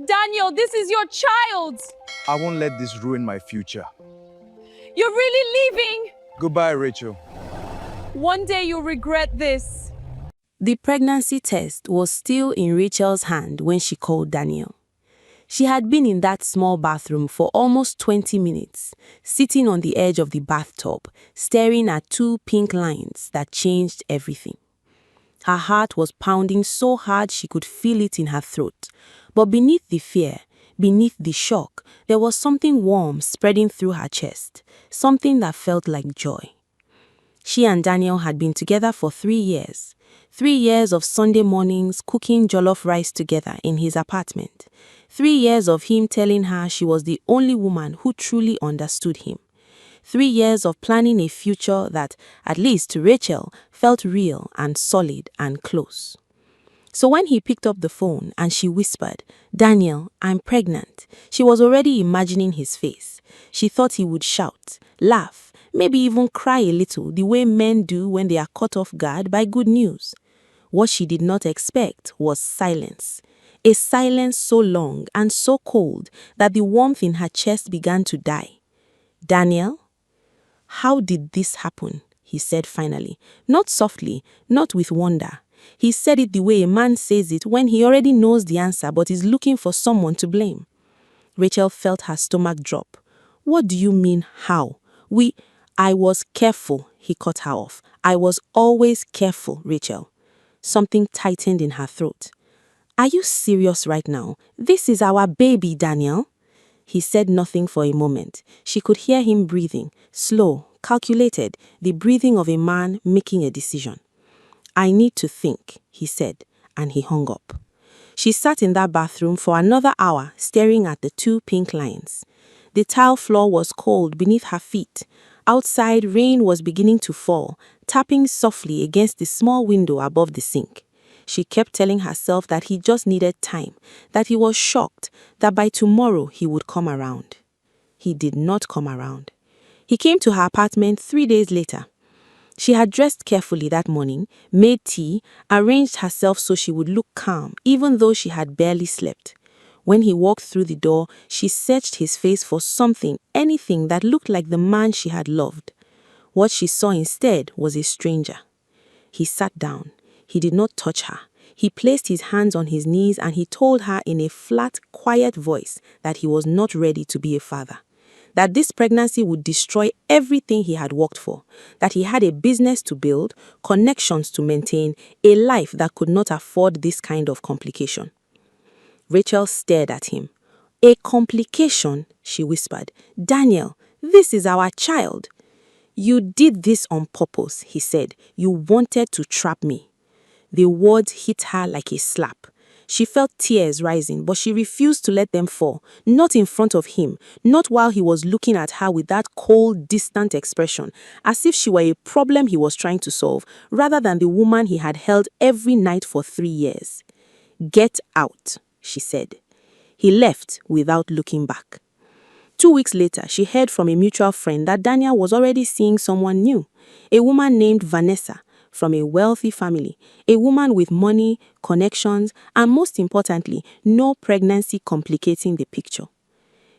Daniel, this is your child. I won't let this ruin my future. You're really leaving. Goodbye, Rachel. One day you'll regret this. The pregnancy test was still in Rachel's hand when she called Daniel. She had been in that small bathroom for almost 20 minutes, sitting on the edge of the bathtub, staring at two pink lines that changed everything. Her heart was pounding so hard she could feel it in her throat. But beneath the fear, beneath the shock, there was something warm spreading through her chest, something that felt like joy. She and Daniel had been together for 3 years. 3 years of Sunday mornings cooking jollof rice together in his apartment. 3 years of him telling her she was the only woman who truly understood him. 3 years of planning a future that, at least to Rachel, felt real and solid and close. So when he picked up the phone and she whispered, "Daniel, I'm pregnant," she was already imagining his face. She thought he would shout, laugh, maybe even cry a little the way men do when they are caught off guard by good news. What she did not expect was silence. A silence so long and so cold that the warmth in her chest began to die. "Daniel?" "How did this happen?" he said finally. Not softly, not with wonder. He said it the way a man says it when he already knows the answer but is looking for someone to blame. Rachel felt her stomach drop. "What do you mean, how? I was careful," he cut her off. "I was always careful, Rachel." Something tightened in her throat. "Are you serious right now? This is our baby, Daniel." He said nothing for a moment. She could hear him breathing, slow, calculated, the breathing of a man making a decision. "I need to think," he said, and he hung up. She sat in that bathroom for another hour, staring at the two pink lines. The tile floor was cold beneath her feet. Outside, rain was beginning to fall, tapping softly against the small window above the sink. She kept telling herself that he just needed time, that he was shocked, that by tomorrow he would come around. He did not come around. He came to her apartment 3 days later. She had dressed carefully that morning, made tea, arranged herself so she would look calm, even though she had barely slept. When he walked through the door, she searched his face for something, anything that looked like the man she had loved. What she saw instead was a stranger. He sat down. He did not touch her. He placed his hands on his knees and he told her in a flat, quiet voice that he was not ready to be a father. That this pregnancy would destroy everything he had worked for. That he had a business to build, connections to maintain, a life that could not afford this kind of complication. Rachel stared at him. "A complication?" she whispered. "Daniel, this is our child." "You did this on purpose," he said. "You wanted to trap me." The words hit her like a slap. She felt tears rising, but she refused to let them fall, not in front of him, not while he was looking at her with that cold, distant expression, as if she were a problem he was trying to solve, rather than the woman he had held every night for 3 years. "Get out," she said. He left without looking back. 2 weeks later, she heard from a mutual friend that Daniel was already seeing someone new, a woman named Vanessa, from a wealthy family, a woman with money, connections, and most importantly, no pregnancy complicating the picture.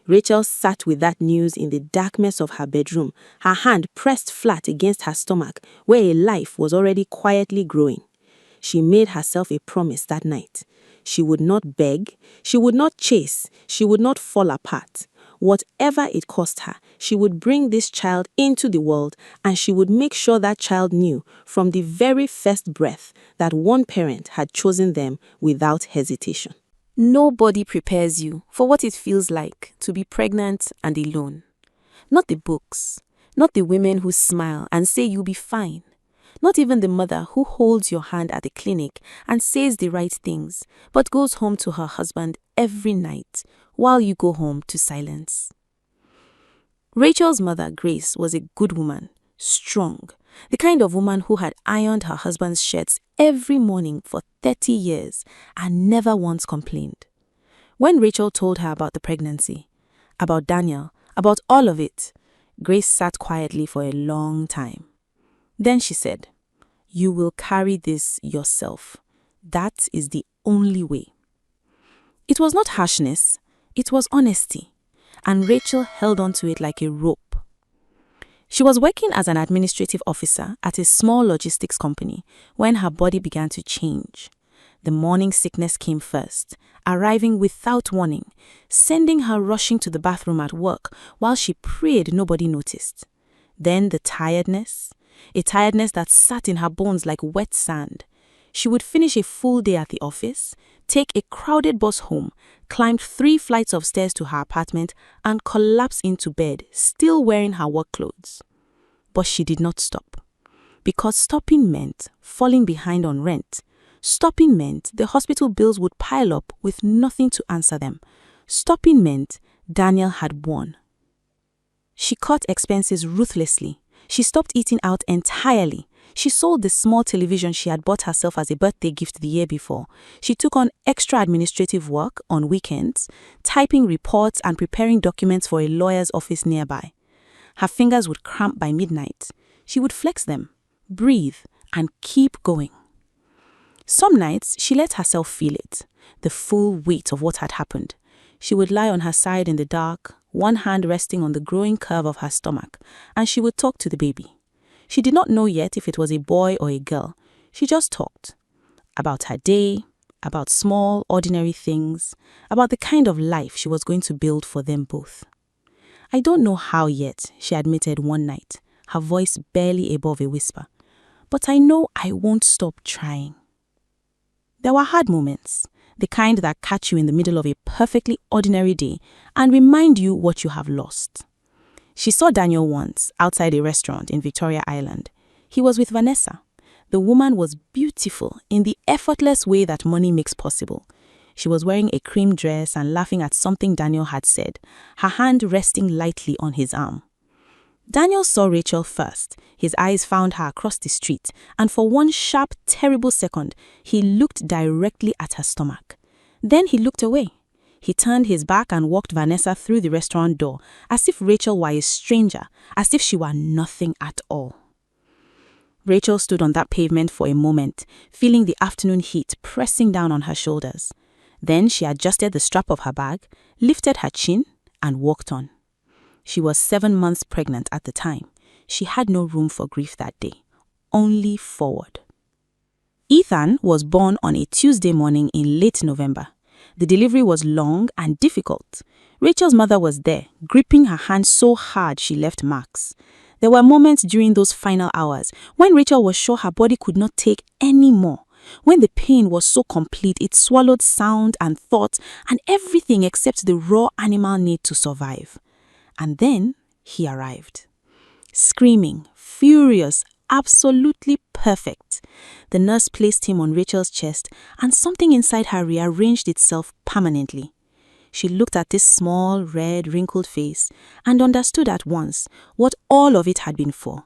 Rachel sat with that news in the darkness of her bedroom, her hand pressed flat against her stomach, where a life was already quietly growing. She made herself a promise that night. She would not beg, she would not chase, she would not fall apart. Whatever it cost her, she would bring this child into the world and she would make sure that child knew from the very first breath that one parent had chosen them without hesitation. Nobody prepares you for what it feels like to be pregnant and alone. Not the books, not the women who smile and say you'll be fine. Not even the mother who holds your hand at the clinic and says the right things, but goes home to her husband every night while you go home to silence. Rachel's mother, Grace, was a good woman, strong, the kind of woman who had ironed her husband's shirts every morning for 30 years and never once complained. When Rachel told her about the pregnancy, about Daniel, about all of it, Grace sat quietly for a long time. Then she said, "You will carry this yourself. That is the only way." It was not harshness, it was honesty, and Rachel held on to it like a rope. She was working as an administrative officer at a small logistics company when her body began to change. The morning sickness came first, arriving without warning, sending her rushing to the bathroom at work while she prayed nobody noticed. Then the tiredness, a tiredness that sat in her bones like wet sand. She would finish a full day at the office, take a crowded bus home, climb 3 flights of stairs to her apartment, and collapse into bed, still wearing her work clothes. But she did not stop. Because stopping meant falling behind on rent. Stopping meant the hospital bills would pile up with nothing to answer them. Stopping meant Daniel had won. She cut expenses ruthlessly. She stopped eating out entirely. She sold the small television she had bought herself as a birthday gift the year before. She took on extra administrative work on weekends, typing reports and preparing documents for a lawyer's office nearby. Her fingers would cramp by midnight. She would flex them, breathe, and keep going. Some nights, she let herself feel it, the full weight of what had happened. She would lie on her side in the dark, one hand resting on the growing curve of her stomach, and she would talk to the baby. She did not know yet if it was a boy or a girl. She just talked. About her day, about small, ordinary things, about the kind of life she was going to build for them both. I don't know how yet, she admitted one night, her voice barely above a whisper. But I know I won't stop trying. There were hard moments, the kind that catch you in the middle of a perfectly ordinary day and remind you what you have lost. She saw Daniel once outside a restaurant in Victoria Island. He was with Vanessa. The woman was beautiful in the effortless way that money makes possible. She was wearing a cream dress and laughing at something Daniel had said, her hand resting lightly on his arm. Daniel saw Rachel first. His eyes found her across the street, and for one sharp, terrible second, he looked directly at her stomach. Then he looked away. He turned his back and walked Vanessa through the restaurant door, as if Rachel were a stranger, as if she were nothing at all. Rachel stood on that pavement for a moment, feeling the afternoon heat pressing down on her shoulders. Then she adjusted the strap of her bag, lifted her chin, and walked on. She was 7 months pregnant at the time. She had no room for grief that day, only forward. Ethan was born on a Tuesday morning in late November. The delivery was long and difficult. Rachel's mother was there, gripping her hand so hard she left marks. There were moments during those final hours when Rachel was sure her body could not take any more, when the pain was so complete it swallowed sound and thought and everything except the raw animal need to survive. And then he arrived. Screaming, furious, absolutely perfect. The nurse placed him on Rachel's chest and something inside her rearranged itself permanently. She looked at this small, red, wrinkled face and understood at once what all of it had been for.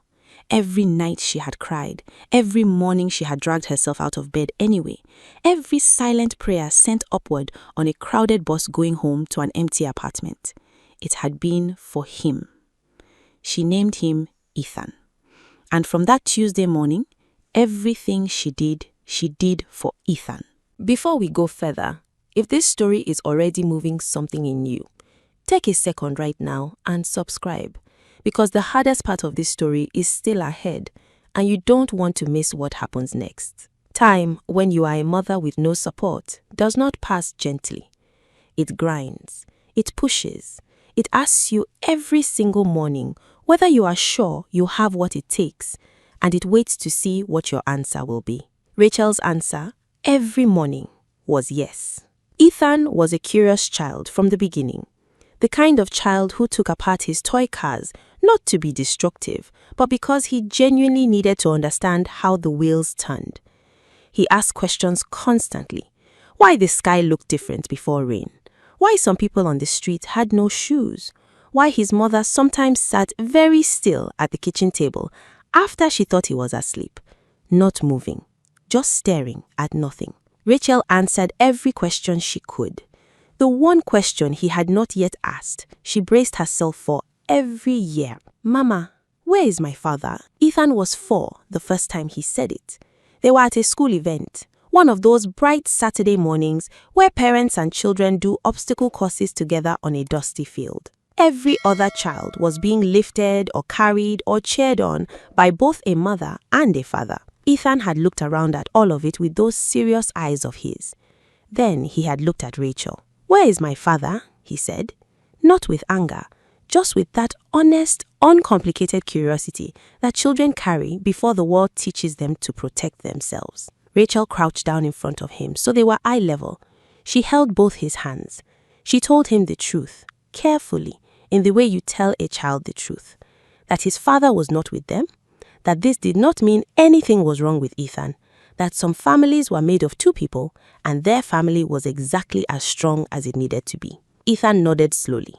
Every night she had cried, every morning she had dragged herself out of bed anyway, every silent prayer sent upward on a crowded bus going home to an empty apartment. It had been for him. She named him Ethan. And from that Tuesday morning, everything she did for Ethan. Before we go further, if this story is already moving something in you, take a second right now and subscribe, because the hardest part of this story is still ahead and you don't want to miss what happens next. Time, when you are a mother with no support, does not pass gently. It grinds, it pushes, it asks you every single morning whether you are sure you have what it takes, and it waits to see what your answer will be. Rachel's answer, every morning, was yes. Ethan was a curious child from the beginning. The kind of child who took apart his toy cars not to be destructive, but because he genuinely needed to understand how the wheels turned. He asked questions constantly. Why the sky looked different before rain? Why some people on the street had no shoes? Why his mother sometimes sat very still at the kitchen table after she thought he was asleep, not moving, just staring at nothing. Rachel answered every question she could. The one question he had not yet asked, she braced herself for every year. Mama, where is my father? Ethan was 4 the first time he said it. They were at a school event. One of those bright Saturday mornings where parents and children do obstacle courses together on a dusty field. Every other child was being lifted or carried or cheered on by both a mother and a father. Ethan had looked around at all of it with those serious eyes of his. Then he had looked at Rachel. "Where is my father?" he said. Not with anger, just with that honest, uncomplicated curiosity that children carry before the world teaches them to protect themselves. Rachel crouched down in front of him so they were eye level. She held both his hands. She told him the truth, carefully, in the way you tell a child the truth. That his father was not with them, that this did not mean anything was wrong with Ethan, that some families were made of two people and their family was exactly as strong as it needed to be. Ethan nodded slowly,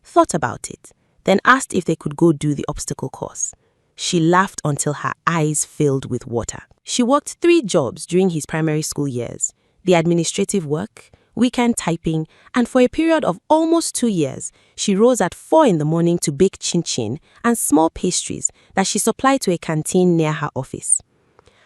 thought about it, then asked if they could go do the obstacle course. She laughed until her eyes filled with water. She worked 3 jobs during his primary school years: the administrative work, weekend typing, and for a period of almost 2 years, she rose at 4 in the morning to bake chin-chin and small pastries that she supplied to a canteen near her office.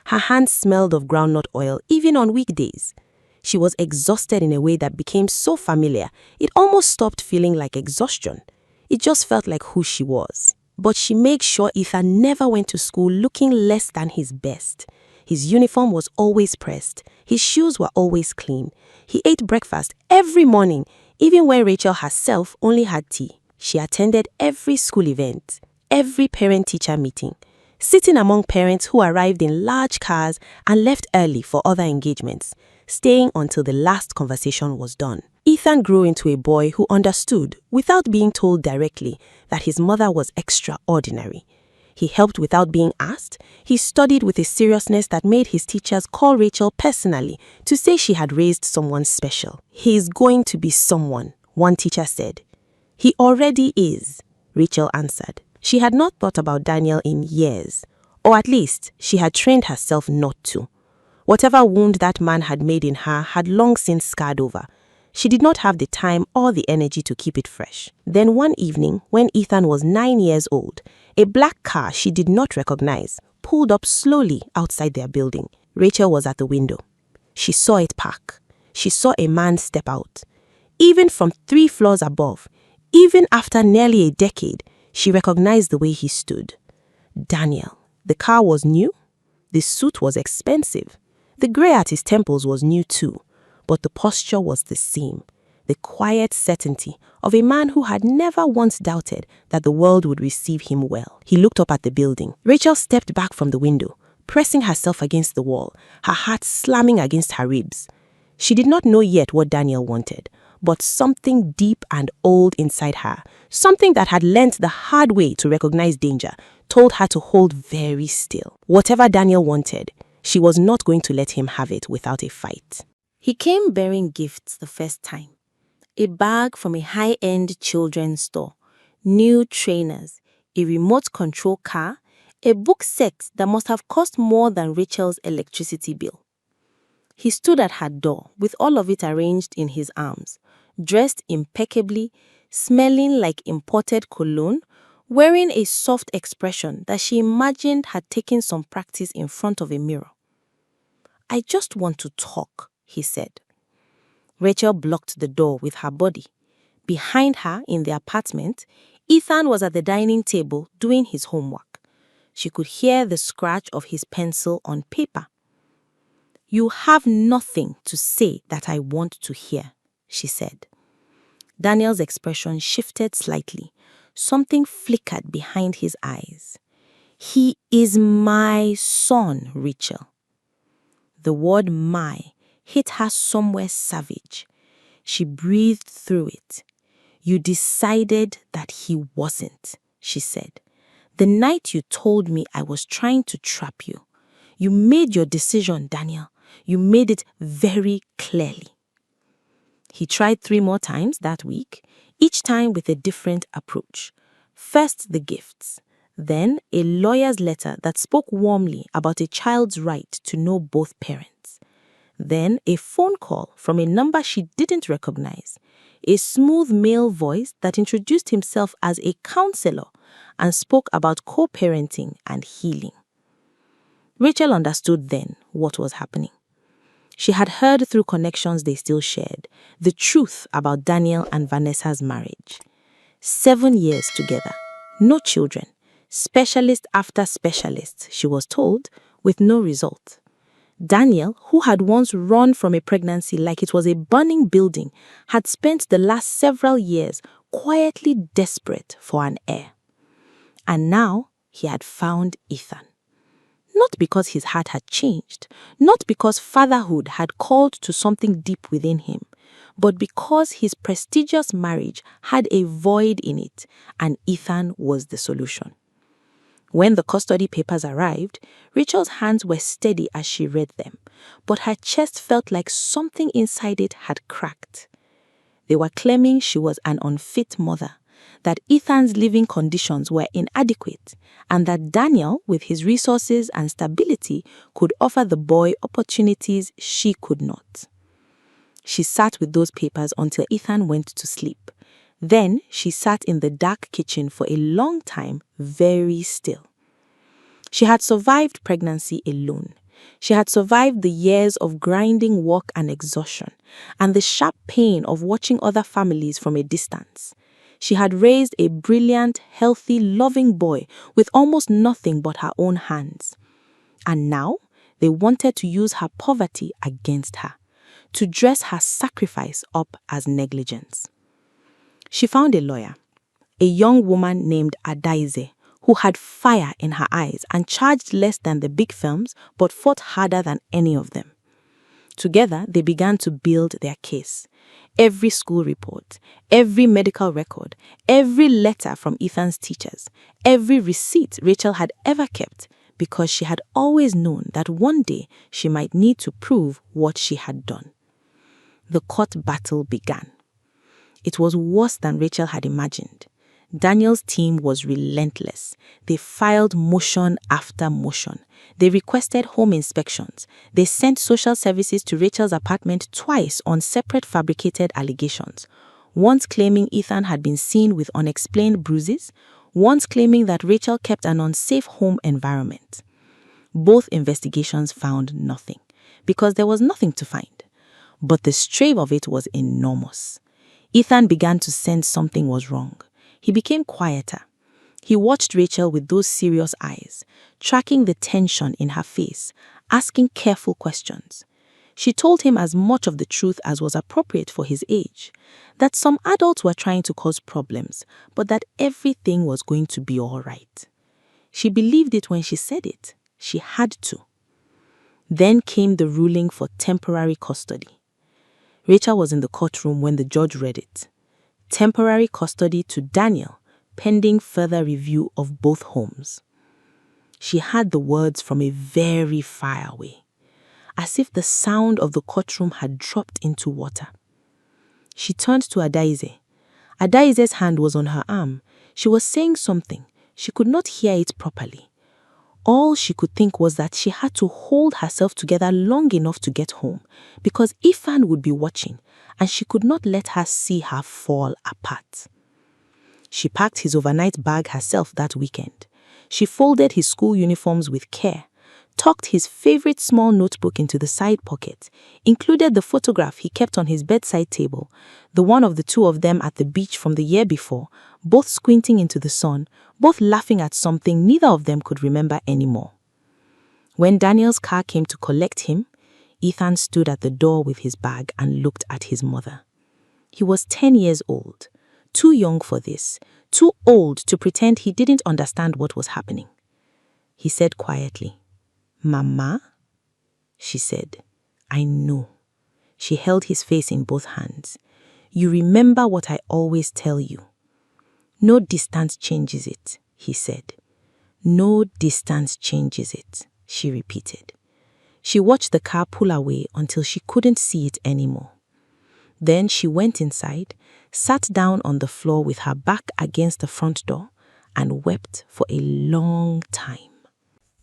Her hands smelled of groundnut oil even on weekdays. She was exhausted in a way that became so familiar, it almost stopped feeling like exhaustion. It just felt like who she was. But she made sure Ethan never went to school looking less than his best. His uniform was always pressed. His shoes were always clean. He ate breakfast every morning, even when Rachel herself only had tea. She attended every school event, every parent-teacher meeting, sitting among parents who arrived in large cars and left early for other engagements, staying until the last conversation was done. Ethan grew into a boy who understood, without being told directly, that his mother was extraordinary. He helped without being asked. He studied with a seriousness that made his teachers call Rachel personally to say she had raised someone special. "He is going to be someone," one teacher said. "He already is," Rachel answered. She had not thought about Daniel in years, or at least she had trained herself not to. Whatever wound that man had made in her had long since scarred over. She did not have the time or the energy to keep it fresh. Then one evening, when Ethan was 9 years old, a black car she did not recognize pulled up slowly outside their building. Rachel was at the window. She saw it park. She saw a man step out. Even from 3 floors above, even after nearly a decade, she recognized the way he stood. Daniel. The car was new. The suit was expensive. The gray at his temples was new too. But the posture was the same, the quiet certainty of a man who had never once doubted that the world would receive him well. He looked up at the building. Rachel stepped back from the window, pressing herself against the wall, her heart slamming against her ribs. She did not know yet what Daniel wanted, but something deep and old inside her, something that had learnt the hard way to recognize danger, told her to hold very still. Whatever Daniel wanted, she was not going to let him have it without a fight. He came bearing gifts the first time. A bag from a high-end children's store, new trainers, a remote control car, a book set that must have cost more than Rachel's electricity bill. He stood at her door with all of it arranged in his arms, dressed impeccably, smelling like imported cologne, wearing a soft expression that she imagined had taken some practice in front of a mirror. "I just want to talk," he said. Rachel blocked the door with her body. Behind her, in the apartment, Ethan was at the dining table doing his homework. She could hear the scratch of his pencil on paper. "You have nothing to say that I want to hear," she said. Daniel's expression shifted slightly. Something flickered behind his eyes. "He is my son, Rachel." The word "my" hit her somewhere savage. She breathed through it. "You decided that he wasn't," she said. "The night you told me I was trying to trap you. You made your decision, Daniel. You made it very clearly." He tried 3 more times that week, each time with a different approach. First the gifts, then a lawyer's letter that spoke warmly about a child's right to know both parents. Then a phone call from a number she didn't recognize, a smooth male voice that introduced himself as a counselor and spoke about co-parenting and healing. Rachel understood then what was happening. She had heard through connections they still shared the truth about Daniel and Vanessa's marriage. 7 years together, no children, specialist after specialist, she was told, with no result. Daniel, who had once run from a pregnancy like it was a burning building, had spent the last several years quietly desperate for an heir. And now he had found Ethan. Not because his heart had changed, not because fatherhood had called to something deep within him, but because his prestigious marriage had a void in it, and Ethan was the solution. When the custody papers arrived, Rachel's hands were steady as she read them, but her chest felt like something inside it had cracked. They were claiming she was an unfit mother, that Ethan's living conditions were inadequate, and that Daniel, with his resources and stability, could offer the boy opportunities she could not. She sat with those papers until Ethan went to sleep. Then she sat in the dark kitchen for a long time, very still. She had survived pregnancy alone. She had survived the years of grinding work and exhaustion, and the sharp pain of watching other families from a distance. She had raised a brilliant, healthy, loving boy with almost nothing but her own hands. And now they wanted to use her poverty against her, to dress her sacrifice up as negligence. She found a lawyer, a young woman named Adaize, who had fire in her eyes and charged less than the big firms but fought harder than any of them. Together, they began to build their case. Every school report, every medical record, every letter from Ethan's teachers, every receipt Rachel had ever kept, because she had always known that one day she might need to prove what she had done. The court battle began. It was worse than Rachel had imagined. Daniel's team was relentless. They filed motion after motion. They requested home inspections. They sent social services to Rachel's apartment twice on separate fabricated allegations. Once claiming Ethan had been seen with unexplained bruises, once claiming that Rachel kept an unsafe home environment. Both investigations found nothing, because there was nothing to find. But the strain of it was enormous. Ethan began to sense something was wrong. He became quieter. He watched Rachel with those serious eyes, tracking the tension in her face, asking careful questions. She told him as much of the truth as was appropriate for his age, that some adults were trying to cause problems, but that everything was going to be all right. She believed it when she said it. She had to. Then came the ruling for temporary custody. Rachel was in the courtroom when the judge read it. Temporary custody to Daniel, pending further review of both homes. She heard the words from a very far away, as if the sound of the courtroom had dropped into water. She turned to Adaize. Adaize's hand was on her arm. She was saying something. She could not hear it properly. All she could think was that she had to hold herself together long enough to get home, because Ethan would be watching, and she could not let her see her fall apart. She packed his overnight bag herself that weekend. She folded his school uniforms with care, tucked his favorite small notebook into the side pocket, included the photograph he kept on his bedside table, the one of the two of them at the beach from the year before, both squinting into the sun, both laughing at something neither of them could remember anymore. When Daniel's car came to collect him, Ethan stood at the door with his bag and looked at his mother. He was 10 years old, too young for this, too old to pretend he didn't understand what was happening. He said quietly, "Mama?" She said, "I know." She held his face in both hands. "You remember what I always tell you." "No distance changes it," he said. "No distance changes it," she repeated. She watched the car pull away until she couldn't see it anymore. Then she went inside, sat down on the floor with her back against the front door, and wept for a long time.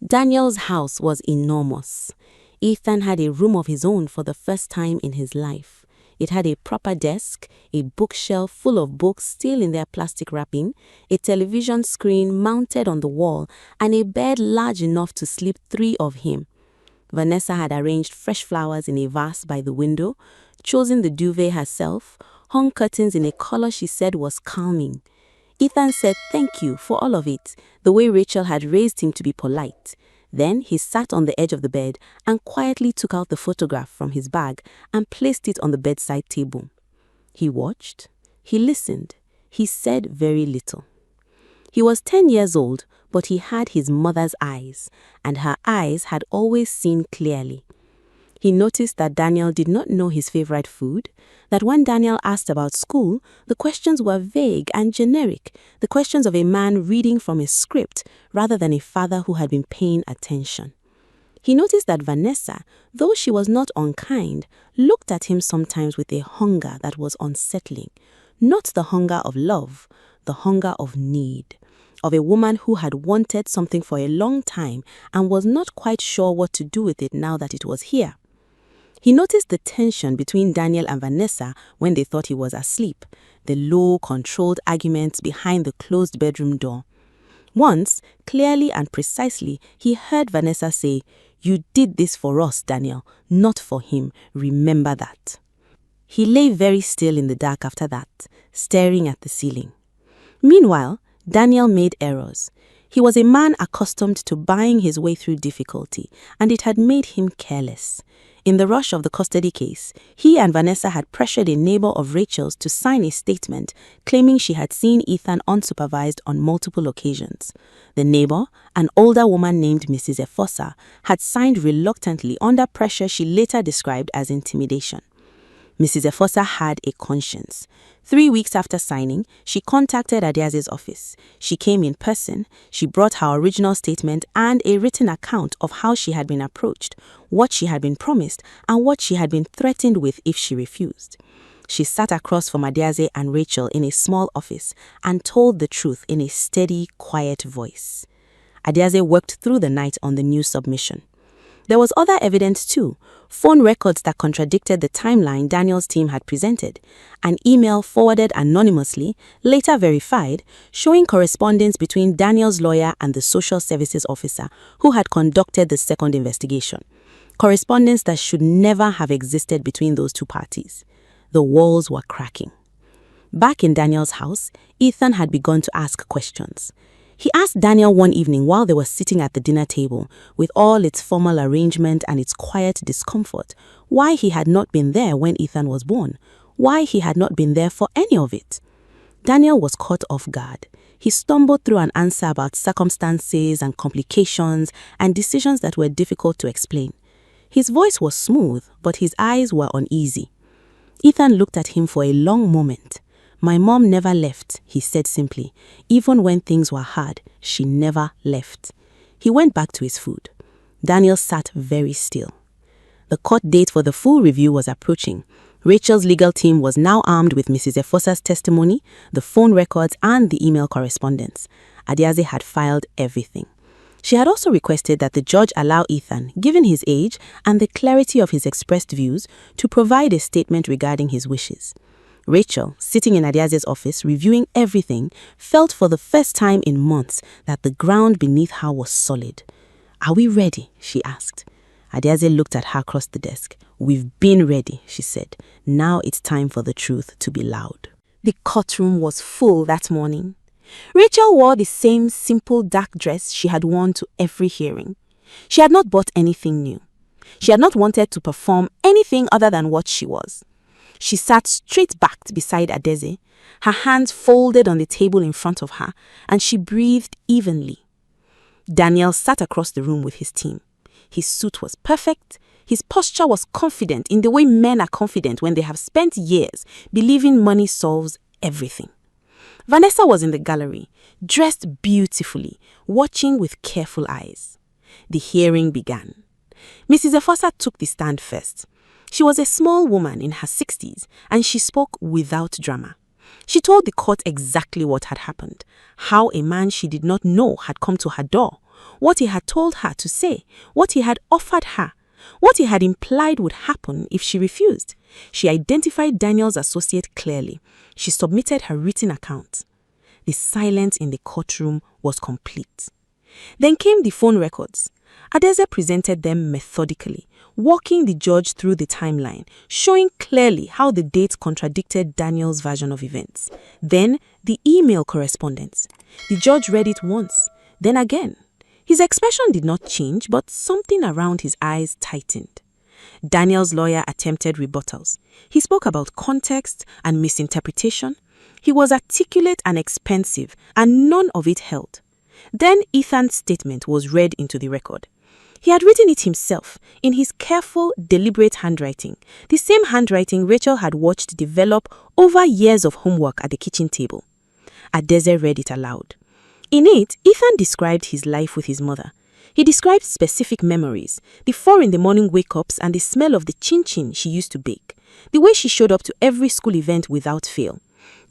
Daniel's house was enormous. Ethan had a room of his own for the first time in his life. It had a proper desk, a bookshelf full of books still in their plastic wrapping, a television screen mounted on the wall, and a bed large enough to sleep 3 of him. Vanessa had arranged fresh flowers in a vase by the window, chosen the duvet herself, hung curtains in a color she said was calming. Ethan said thank you for all of it, the way Rachel had raised him to be polite. Then he sat on the edge of the bed and quietly took out the photograph from his bag and placed it on the bedside table. He watched, he listened, he said very little. He was 10 years old, but he had his mother's eyes, and her eyes had always seen clearly. He noticed that Daniel did not know his favorite food, that when Daniel asked about school, the questions were vague and generic, the questions of a man reading from a script rather than a father who had been paying attention. He noticed that Vanessa, though she was not unkind, looked at him sometimes with a hunger that was unsettling, not the hunger of love, the hunger of need, of a woman who had wanted something for a long time and was not quite sure what to do with it now that it was here. He noticed the tension between Daniel and Vanessa when they thought he was asleep, the low, controlled arguments behind the closed bedroom door. Once, clearly and precisely, he heard Vanessa say, "You did this for us, Daniel, not for him. Remember that." He lay very still in the dark after that, staring at the ceiling. Meanwhile, Daniel made errors. He was a man accustomed to buying his way through difficulty, and it had made him careless. In the rush of the custody case, he and Vanessa had pressured a neighbor of Rachel's to sign a statement claiming she had seen Ethan unsupervised on multiple occasions. The neighbor, an older woman named Mrs. Efosa, had signed reluctantly under pressure she later described as intimidation. Mrs. Efosa had a conscience. 3 weeks after signing, she contacted Adiaze's office. She came in person, she brought her original statement and a written account of how she had been approached, what she had been promised, and what she had been threatened with if she refused. She sat across from Adiaze and Rachel in a small office and told the truth in a steady, quiet voice. Adiaze worked through the night on the new submission. There was other evidence too, phone records that contradicted the timeline Daniel's team had presented, an email forwarded anonymously, later verified, showing correspondence between Daniel's lawyer and the social services officer who had conducted the second investigation. Correspondence that should never have existed between those two parties. The walls were cracking. Back in Daniel's house, Ethan had begun to ask questions. He asked Daniel one evening while they were sitting at the dinner table, with all its formal arrangement and its quiet discomfort, why he had not been there when Ethan was born, why he had not been there for any of it. Daniel was caught off guard. He stumbled through an answer about circumstances and complications and decisions that were difficult to explain. His voice was smooth, but his eyes were uneasy. Ethan looked at him for a long moment. "My mom never left," he said simply. "Even when things were hard, she never left." He went back to his food. Daniel sat very still. The court date for the full review was approaching. Rachel's legal team was now armed with Mrs. Efosa's testimony, the phone records, and the email correspondence. Adiaze had filed everything. She had also requested that the judge allow Ethan, given his age and the clarity of his expressed views, to provide a statement regarding his wishes. Rachel, sitting in Adiaze's office reviewing everything, felt for the first time in months that the ground beneath her was solid. "Are we ready?" she asked. Adiaze looked at her across the desk. "We've been ready," she said. "Now it's time for the truth to be loud." The courtroom was full that morning. Rachel wore the same simple dark dress she had worn to every hearing. She had not bought anything new. She had not wanted to perform anything other than what she was. She sat straight-backed beside Adiaze, her hands folded on the table in front of her, and she breathed evenly. Daniel sat across the room with his team. His suit was perfect. His posture was confident in the way men are confident when they have spent years believing money solves everything. Vanessa was in the gallery, dressed beautifully, watching with careful eyes. The hearing began. Mrs. Efosa took the stand first. She was a small woman in her 60s, and she spoke without drama. She told the court exactly what had happened, how a man she did not know had come to her door, what he had told her to say, what he had offered her, what he had implied would happen if she refused. She identified Daniel's associate clearly. She submitted her written account. The silence in the courtroom was complete. Then came the phone records. Adeze presented them methodically, walking the judge through the timeline, showing clearly how the dates contradicted Daniel's version of events. Then, the email correspondence. The judge read it once, then again. His expression did not change, but something around his eyes tightened. Daniel's lawyer attempted rebuttals. He spoke about context and misinterpretation. He was articulate and expensive, and none of it held. Then Ethan's statement was read into the record. He had written it himself, in his careful, deliberate handwriting, the same handwriting Rachel had watched develop over years of homework at the kitchen table. Adeze read it aloud. In it, Ethan described his life with his mother. He described specific memories, the 4 in the morning wake-ups and the smell of the chin-chin she used to bake, the way she showed up to every school event without fail,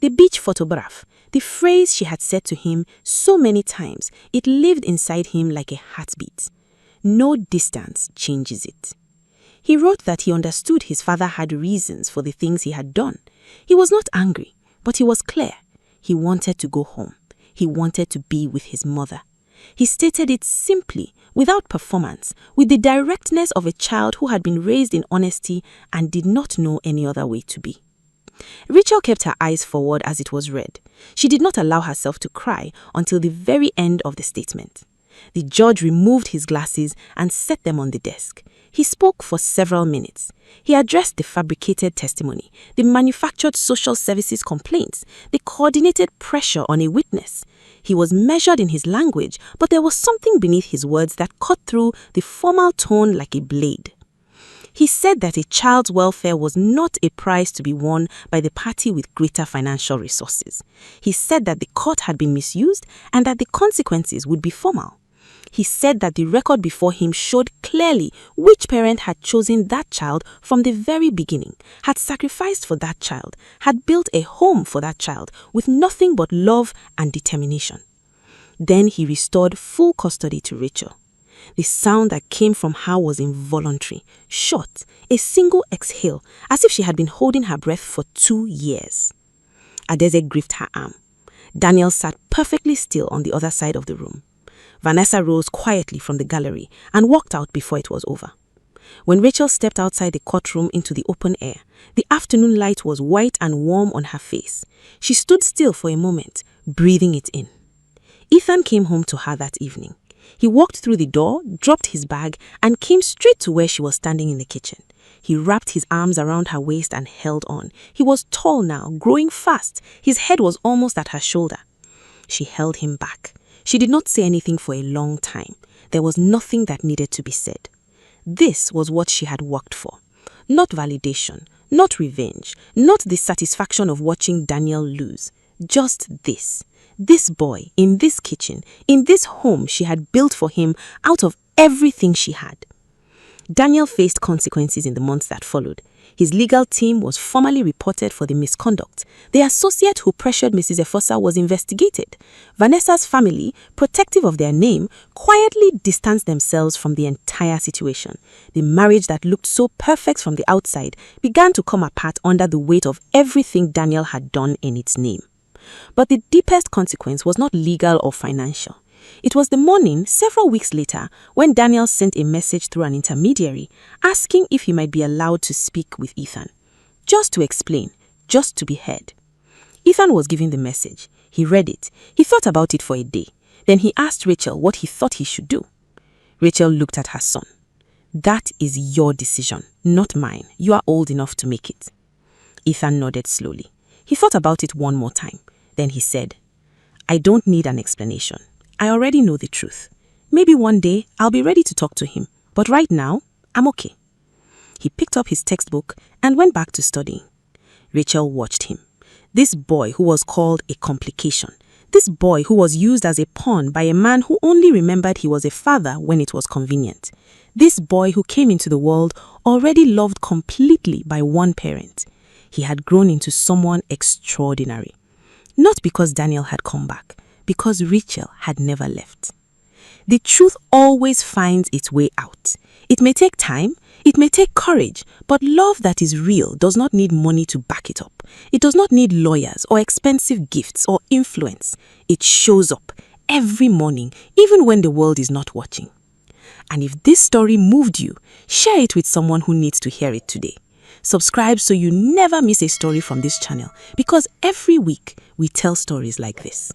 the beach photograph, the phrase she had said to him so many times, it lived inside him like a heartbeat. No distance changes it. He wrote that he understood his father had reasons for the things he had done. He was not angry, but he was clear. He wanted to go home. He wanted to be with his mother. He stated it simply, without performance, with the directness of a child who had been raised in honesty and did not know any other way to be. Rachel kept her eyes forward as it was read. She did not allow herself to cry until the very end of the statement. The judge removed his glasses and set them on the desk. He spoke for several minutes. He addressed the fabricated testimony, the manufactured social services complaints, the coordinated pressure on a witness. He was measured in his language, but there was something beneath his words that cut through the formal tone like a blade. He said that a child's welfare was not a prize to be won by the party with greater financial resources. He said that the court had been misused and that the consequences would be formal. He said that the record before him showed clearly which parent had chosen that child from the very beginning, had sacrificed for that child, had built a home for that child with nothing but love and determination. Then he restored full custody to Rachel. The sound that came from her was involuntary, short, a single exhale, as if she had been holding her breath for 2 years. Adeze gripped her arm. Daniel sat perfectly still on the other side of the room. Vanessa rose quietly from the gallery and walked out before it was over. When Rachel stepped outside the courtroom into the open air, the afternoon light was white and warm on her face. She stood still for a moment, breathing it in. Ethan came home to her that evening. He walked through the door, dropped his bag, and came straight to where she was standing in the kitchen. He wrapped his arms around her waist and held on. He was tall now, growing fast. His head was almost at her shoulder. She held him back. She did not say anything for a long time. There was nothing that needed to be said. This was what she had worked for. Not validation, not revenge, not the satisfaction of watching Daniel lose. Just this. This boy, in this kitchen, in this home she had built for him out of everything she had. Daniel faced consequences in the months that followed. His legal team was formally reported for the misconduct. The associate who pressured Mrs. Efosa was investigated. Vanessa's family, protective of their name, quietly distanced themselves from the entire situation. The marriage that looked so perfect from the outside began to come apart under the weight of everything Daniel had done in its name. But the deepest consequence was not legal or financial. It was the morning, several weeks later, when Daniel sent a message through an intermediary asking if he might be allowed to speak with Ethan. Just to explain, just to be heard. Ethan was given the message. He read it. He thought about it for a day. Then he asked Rachel what he thought he should do. Rachel looked at her son. That is your decision, not mine. You are old enough to make it. Ethan nodded slowly. He thought about it one more time. Then he said, I don't need an explanation. I already know the truth. Maybe one day I'll be ready to talk to him, but right now, I'm okay. He picked up his textbook and went back to studying. Rachel watched him. This boy who was called a complication. This boy who was used as a pawn by a man who only remembered he was a father when it was convenient. This boy who came into the world already loved completely by one parent. He had grown into someone extraordinary. Not because Daniel had come back, because Rachel had never left. The truth always finds its way out. It may take time, it may take courage, but love that is real does not need money to back it up. It does not need lawyers or expensive gifts or influence. It shows up every morning, even when the world is not watching. And if this story moved you, share it with someone who needs to hear it today. Subscribe so you never miss a story from this channel, because every week we tell stories like this.